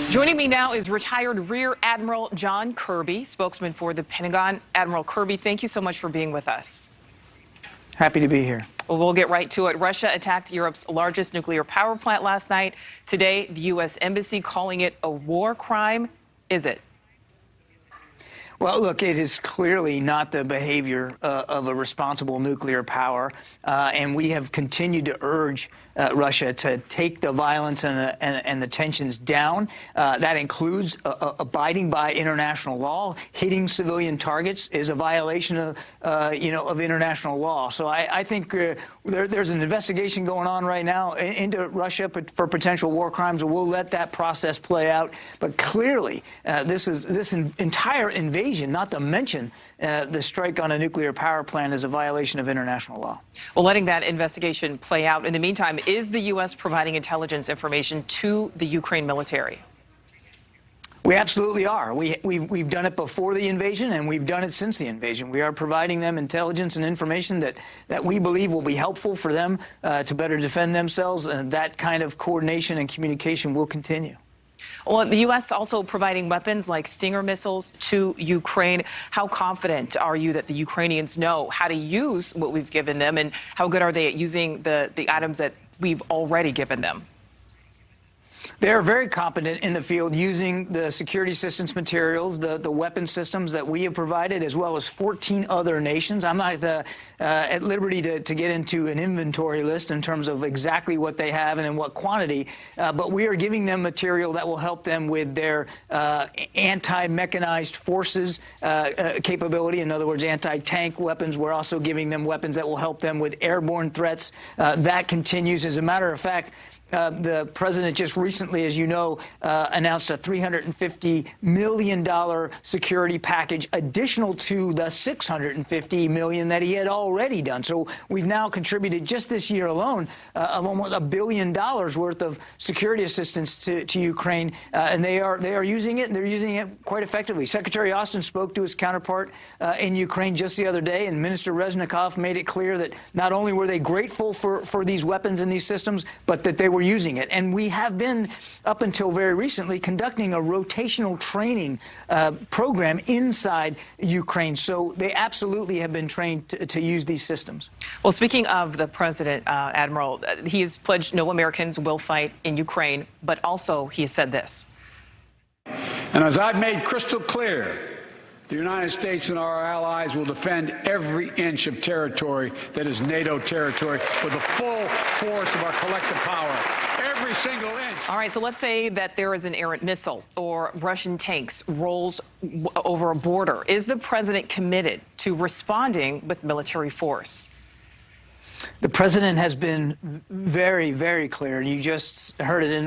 Joining me now is retired Rear Admiral John Kirby, spokesman for the Pentagon. Admiral Kirby, thank you so much for being with us. Happy to be here. Well, we'll get right to it. Russia attacked Europe's largest nuclear power plant last night. Today, the U.S. Embassy calling it a war crime. Is it? Well, look, it is clearly not the behavior of a responsible nuclear power, and we have continued to urge Russia to take the violence and the tensions down. That includes abiding by international law. Hitting civilian targets is a violation of, of international law. So I think there's an investigation going on right now into Russia for potential war crimes, and we'll let that process play out. But clearly, this entire invasion, not to mention the strike on a nuclear power plant, is a violation of international law. Well, letting that investigation play out. In the meantime, is the U.S. providing intelligence information to the Ukraine military? We absolutely are. We've done it before the invasion, and we've done it since the invasion. We are providing them intelligence and information that we believe will be helpful for them to better defend themselves, and that kind of coordination and communication will continue. Well, the U.S. also providing weapons like Stinger missiles to Ukraine. How confident are you that the Ukrainians know how to use what we've given them, and how good are they at using the items that we've already given them? They're very competent in the field using the security assistance materials, the weapon systems that we have provided, as well as 14 other nations. I'm not at liberty to get into an inventory list in terms of exactly what they have and in what quantity, but we are giving them material that will help them with their anti-mechanized forces capability. In other words, anti-tank weapons. We're also giving them weapons that will help them with airborne threats. That continues. As a matter of fact, the president just recently, as you know, announced a $350 million security package additional to the $650 million that he had already done. So we've now contributed just this year alone of almost $1 billion worth of security assistance to Ukraine, and they are using it, and they're using it quite effectively. Secretary Austin spoke to his counterpart in Ukraine just the other day, and Minister Reznikov made it clear that not only were they grateful for these weapons and these systems, but that they were using it. And we have been, up until very recently, conducting a rotational training program inside Ukraine. So they absolutely have been trained to use these systems. Well, speaking of the president, Admiral, he has pledged no Americans will fight in Ukraine, but also he has said this. And as I've made crystal clear, the United States and our allies will defend every inch of territory that is NATO territory with the full force of our collective power. Every single inch. All right, so let's say that there is an errant missile or Russian tanks rolls over a border. Is the president committed to responding with military force? The president has been very, very clear. You just heard it in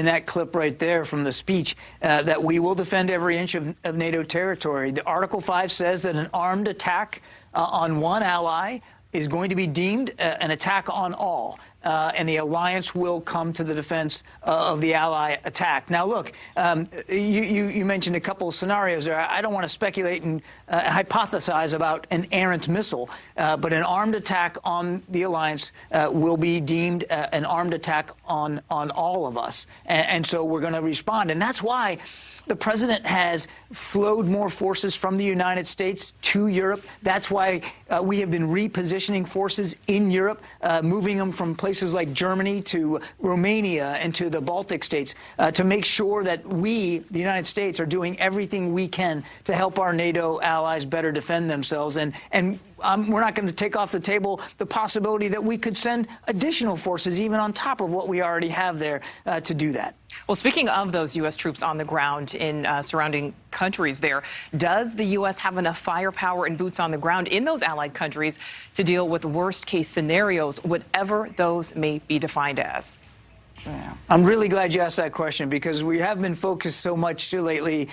that clip right there from the speech, that we will defend every inch of NATO territory. The Article 5 says that an armed attack on one ally is going to be deemed an attack on all, and the alliance will come to the defense of the ally attack. Now, look, you mentioned a couple of scenarios there. I don't want to speculate and hypothesize about an errant missile, but an armed attack on the alliance will be deemed an armed attack on all of us, and so we're going to respond. And that's why the president has flowed more forces from the United States to Europe. That's why we have been repositioning forces in Europe, moving them from places like Germany to Romania and to the Baltic states, to make sure that we, the United States, are doing everything we can to help our NATO allies better defend themselves. And we're not going to take off the table the possibility that we could send additional forces, even on top of what we already have there, to do that. Well, speaking of those U.S. troops on the ground in surrounding countries there, does the U.S. have enough firepower and boots on the ground in those allied countries to deal with worst-case scenarios, whatever those may be defined as? Yeah. I'm really glad you asked that question, because we have been focused so much lately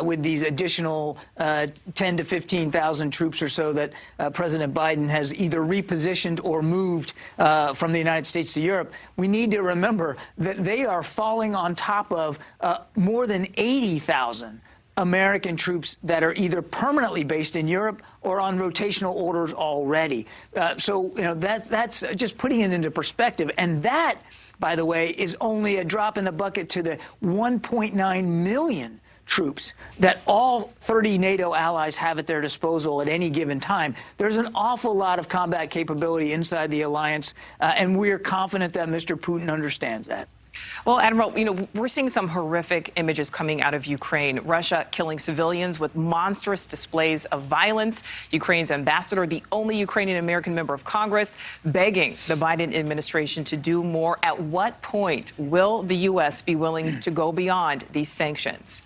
with these additional 10 to 15,000 troops or so that President Biden has either repositioned or moved from the United States to Europe. We need to remember that they are falling on top of more than 80,000 American troops that are either permanently based in Europe or on rotational orders already. So, that's just putting it into perspective. And that, by the way, is only a drop in the bucket to the 1.9 million troops that all 30 NATO allies have at their disposal at any given time. There's an awful lot of combat capability inside the alliance, and we are confident that Mr. Putin understands that. Well, Admiral, we're seeing some horrific images coming out of Ukraine. Russia killing civilians with monstrous displays of violence. Ukraine's ambassador, the only Ukrainian-American member of Congress, begging the Biden administration to do more. At what point will the U.S. be willing to go beyond these sanctions?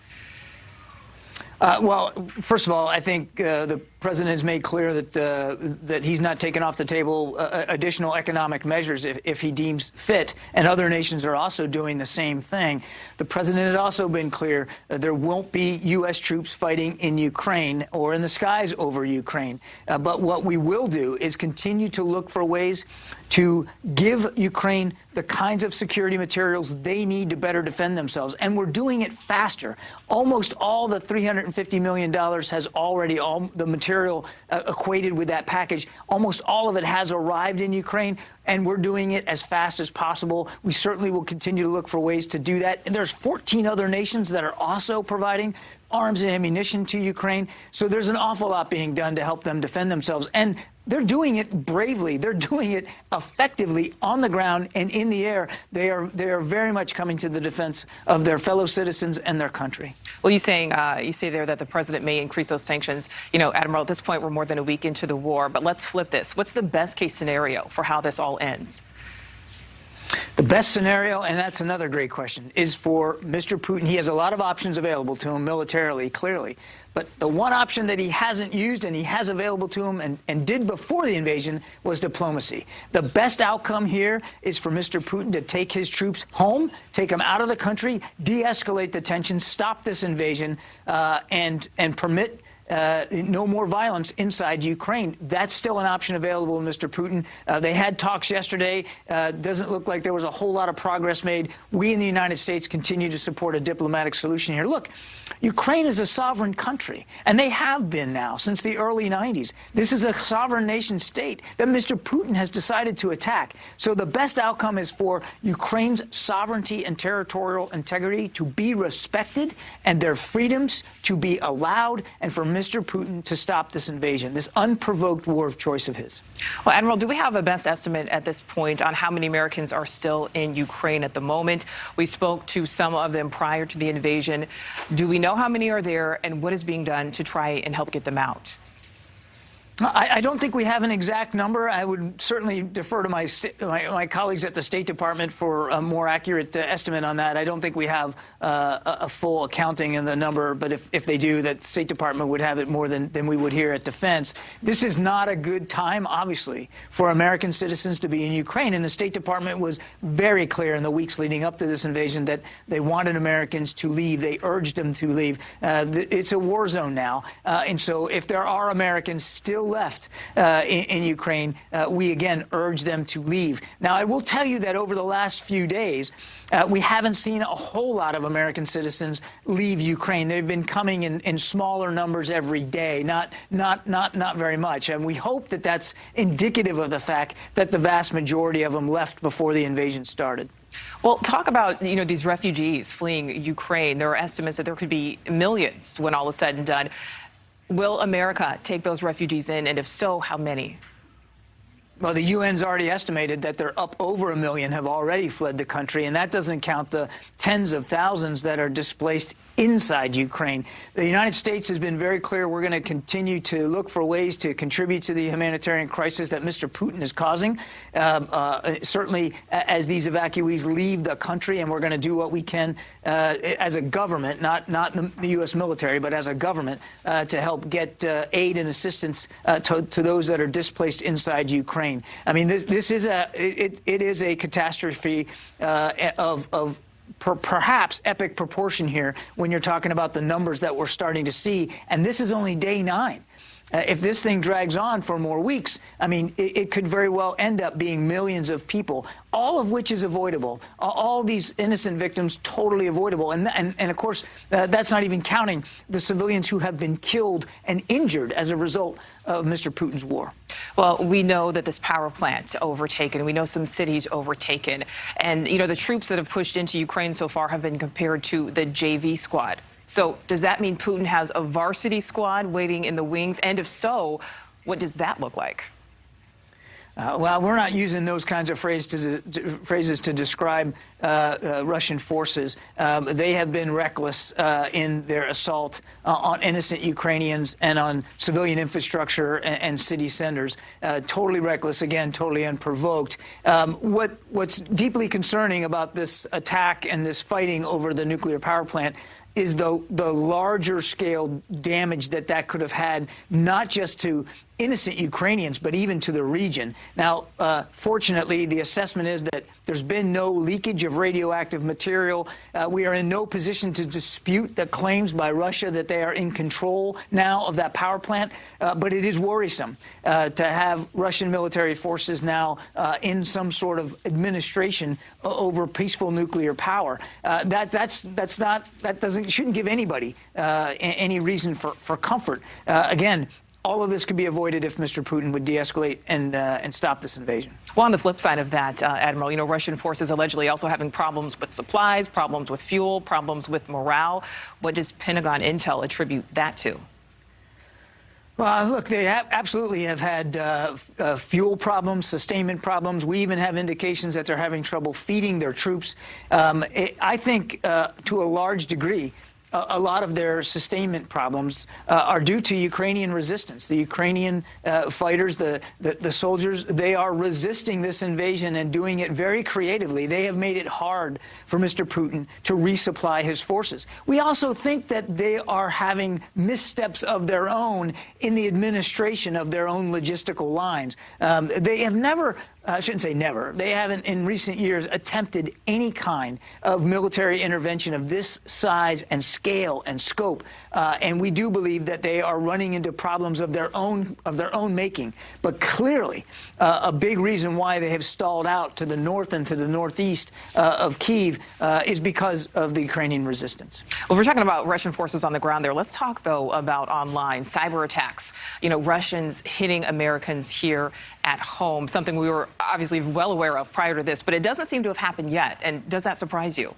Well, first of all, I think the president has made clear that he's not taken off the table additional economic measures if he deems fit, and other nations are also doing the same thing. The president has also been clear that there won't be U.S. troops fighting in Ukraine or in the skies over Ukraine. But what we will do is continue to look for ways to give Ukraine the kinds of security materials they need to better defend themselves. And we're doing it faster. Almost all the $350 million has already, all the material equated with that package, almost all of it has arrived in Ukraine, and we're doing it as fast as possible. We certainly will continue to look for ways to do that. And there's 14 other nations that are also providing arms and ammunition to Ukraine. So there's an awful lot being done to help them defend themselves. And they're doing it bravely. They're doing it effectively on the ground and in the air. They are very much coming to the defense of their fellow citizens and their country. Well, you say there that the president may increase those sanctions. Admiral, at this point, we're more than a week into the war. But let's flip this. What's the best case scenario for how this all ends? The best scenario, and that's another great question, is for Mr. Putin. He has a lot of options available to him militarily, clearly. But the one option that he hasn't used and he has available to him and did before the invasion was diplomacy. The best outcome here is for Mr. Putin to take his troops home, take them out of the country, de-escalate the tensions, stop this invasion, and permit no more violence inside Ukraine. That's still an option available to Mr. Putin. They had talks yesterday. Doesn't look like there was a whole lot of progress made. We in the United States continue to support a diplomatic solution here. Look, Ukraine is a sovereign country, and they have been now since the early 90s. This is a sovereign nation state that Mr. Putin has decided to attack. So the best outcome is for Ukraine's sovereignty and territorial integrity to be respected and their freedoms to be allowed, and for Mr. Putin to stop this invasion, this unprovoked war of choice of his. Well, Admiral, do we have a best estimate at this point on how many Americans are still in Ukraine at the moment? We spoke to some of them prior to the invasion. Do we know how many are there, and what is being done to try and help get them out? I don't think we have an exact number. I would certainly defer to my colleagues at the State Department for a more accurate estimate on that. I don't think we have a full accounting in the number, but if they do, that State Department would have it more than we would here at Defense. This is not a good time, obviously, for American citizens to be in Ukraine, and the State Department was very clear in the weeks leading up to this invasion that they wanted Americans to leave. They urged them to leave. It's a war zone now, and so if there are Americans still left in Ukraine, we again urge them to leave. Now, I will tell you that over the last few days, we haven't seen a whole lot of American citizens leave Ukraine. They've been coming in smaller numbers every day, not very much. And we hope that that's indicative of the fact that the vast majority of them left before the invasion started. Well, talk about, these refugees fleeing Ukraine. There are estimates that there could be millions when all is said and done. Will America take those refugees in, and if so, how many? Well, the UN's already estimated that they're up over 1 million have already fled the country, and that doesn't count the tens of thousands that are displaced inside Ukraine. The United States has been very clear we're going to continue to look for ways to contribute to the humanitarian crisis that Mr. Putin is causing, certainly as these evacuees leave the country, and we're going to do what we can as a government, not the U.S. military, but as a government, to help get aid and assistance to those that are displaced inside Ukraine. I mean, this is it is a catastrophe of perhaps epic proportion here when you're talking about the numbers that we're starting to see. And this is only day 9. If this thing drags on for more weeks, I mean, it could very well end up being millions of people, all of which is avoidable. All these innocent victims totally avoidable. And of course, that's not even counting the civilians who have been killed and injured as a result of Mr. Putin's war. Well, we know that this power plant overtaken. We know some cities overtaken. And, you know, the troops that have pushed into Ukraine so far have been compared to the JV squad. So does that mean Putin has a varsity squad waiting in the wings? And if so, what does that look like? Well, we're not using those kinds of phrases to describe Russian forces. They have been reckless in their assault on innocent Ukrainians and on civilian infrastructure and city centers. Totally reckless, again, totally unprovoked. What's deeply concerning about this attack and this fighting over the nuclear power plant is the larger scale damage that could have had, not just to innocent Ukrainians, but even to the region. Now, fortunately, the assessment is that there's been no leakage of radioactive material. We are in no position to dispute the claims by Russia that they are in control now of that power plant. But it is worrisome to have Russian military forces now in some sort of administration over peaceful nuclear power. Shouldn't give anybody any reason for comfort. Again, all of this could be avoided if Mr. Putin would de-escalate and stop this invasion. Well, on the flip side of that, Admiral, you know, Russian forces allegedly also having problems with supplies, problems with fuel, problems with morale. What does Pentagon intel attribute that to? Well, look, they absolutely have had fuel problems, sustainment problems. We even have indications that they're having trouble feeding their troops. I think to a large degree, a lot of their sustainment problems are due to Ukrainian resistance. The Ukrainian fighters, the soldiers, they are resisting this invasion and doing it very creatively. They have made it hard for Mr. Putin to resupply his forces. We also think that they are having missteps of their own in the administration of their own logistical lines. They have never, I shouldn't say never, they haven't in recent years attempted any kind of military intervention of this size and scale and scope. And we do believe that they are running into problems of their own making. But clearly, a big reason why they have stalled out to the north and to the northeast of Kyiv is because of the Ukrainian resistance. Well, we're talking about Russian forces on the ground there. Let's talk, though, about online cyber attacks. You know, Russians hitting Americans here at home, something we were obviously well aware of prior to this, but it doesn't seem to have happened yet. And does that surprise you?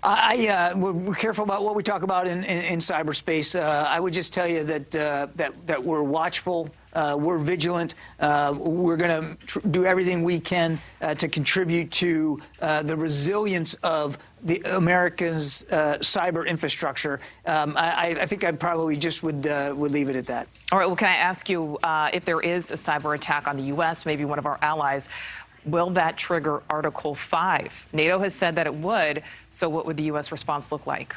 We're careful about what we talk about in cyberspace. I would just tell you that we're watchful, we're vigilant. We're going to do everything we can to contribute to the resilience of the Americans' cyber infrastructure. I think I probably just would leave it at that. All right. Well, can I ask you if there is a cyber attack on the U.S., maybe one of our allies, will that trigger Article 5? NATO has said that it would. So what would the U.S. response look like?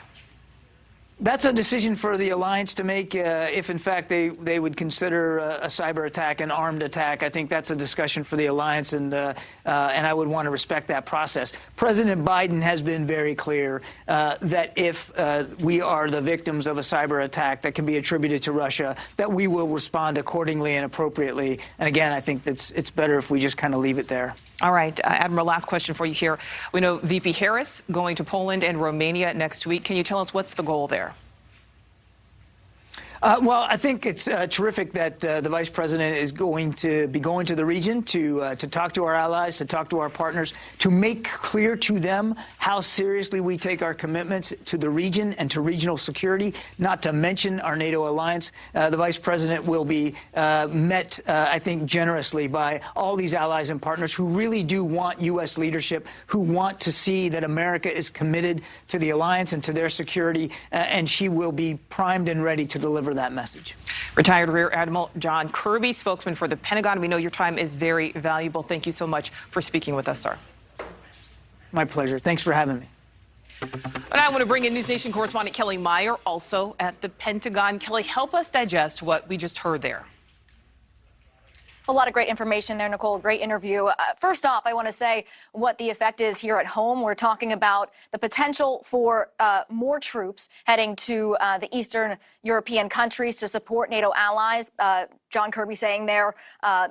That's a decision for the alliance to make if, in fact, they would consider a cyber attack an armed attack. I think that's a discussion for the alliance, and I would want to respect that process. President Biden has been very clear that if we are the victims of a cyber attack that can be attributed to Russia, that we will respond accordingly and appropriately. And again, I think it's better if we just kind of leave it there. All right, Admiral, last question for you here. We know VP Harris going to Poland and Romania next week. Can you tell us what's the goal there? Well, I think it's terrific that the vice president is going to be going to the region to talk to our allies, to talk to our partners, to make clear to them how seriously we take our commitments to the region and to regional security, not to mention our NATO alliance. The vice president will be met, I think, generously by all these allies and partners who really do want U.S. leadership, who want to see that America is committed to the alliance and to their security, and she will be primed and ready to deliver that message. Retired Rear Admiral John Kirby, spokesman for the Pentagon. We know your time is very valuable. Thank you so much for speaking with us, sir. My pleasure. Thanks for having me. And I want to bring in NewsNation correspondent Kelly Meyer, also at the Pentagon. Kelly, help us digest what we just heard there. A lot of great information there, Nichole. Great interview. First off, I want to say what the effect is here at home. We're talking about the potential for more troops heading to the Eastern European countries to support NATO allies. John Kirby saying there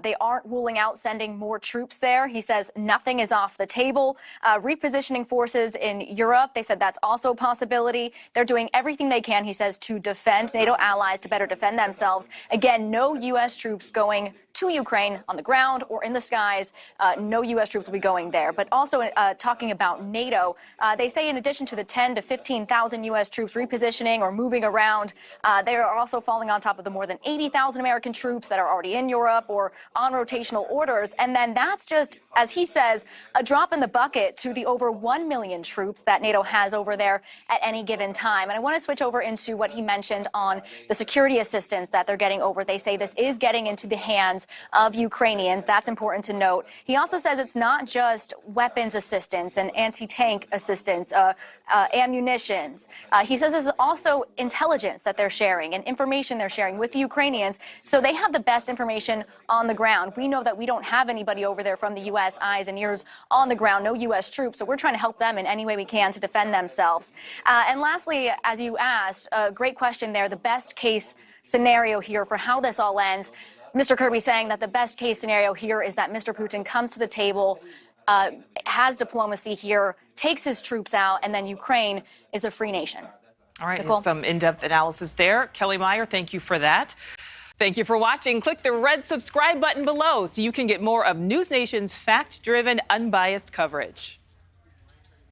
they aren't ruling out sending more troops there. He says nothing is off the table. Repositioning forces in Europe, they said that's also a possibility. They're doing everything they can, he says, to defend NATO allies, to better defend themselves. Again, no U.S. troops going to Ukraine on the ground or in the skies. No U.S. troops will be going there. But also talking about NATO, they say in addition to the 10 to 15,000 U.S. troops repositioning or moving around, they are also falling on top of the more than 80,000 American troops that are already in Europe or on rotational orders. And then that's just, as he says, a drop in the bucket to the over 1 million troops that NATO has over there at any given time. And I want to switch over into what he mentioned on the security assistance that they're getting over. They say this is getting into the hands of Ukrainians. That's important to note. He also says it's not just weapons assistance and anti-tank assistance, ammunitions. He says it's also intelligence that they're sharing and information they're sharing with the Ukrainians. So they have the best information on the ground. We know that we don't have anybody over there from the U.S. eyes and ears on the ground, no U.S. troops. So we're trying to help them in any way we can to defend themselves. And lastly, as you asked, a great question there, the best case scenario here for how this all ends. Mr. Kirby saying that the best case scenario here is that Mr. Putin comes to the table, has diplomacy here, takes his troops out, and then Ukraine is a free nation. All right, Nichole? some in-depth analysis there. Kelly Meyer, thank you for that. Thank you for watching. Click the red subscribe button below so you can get more of NewsNation's fact-driven, unbiased coverage.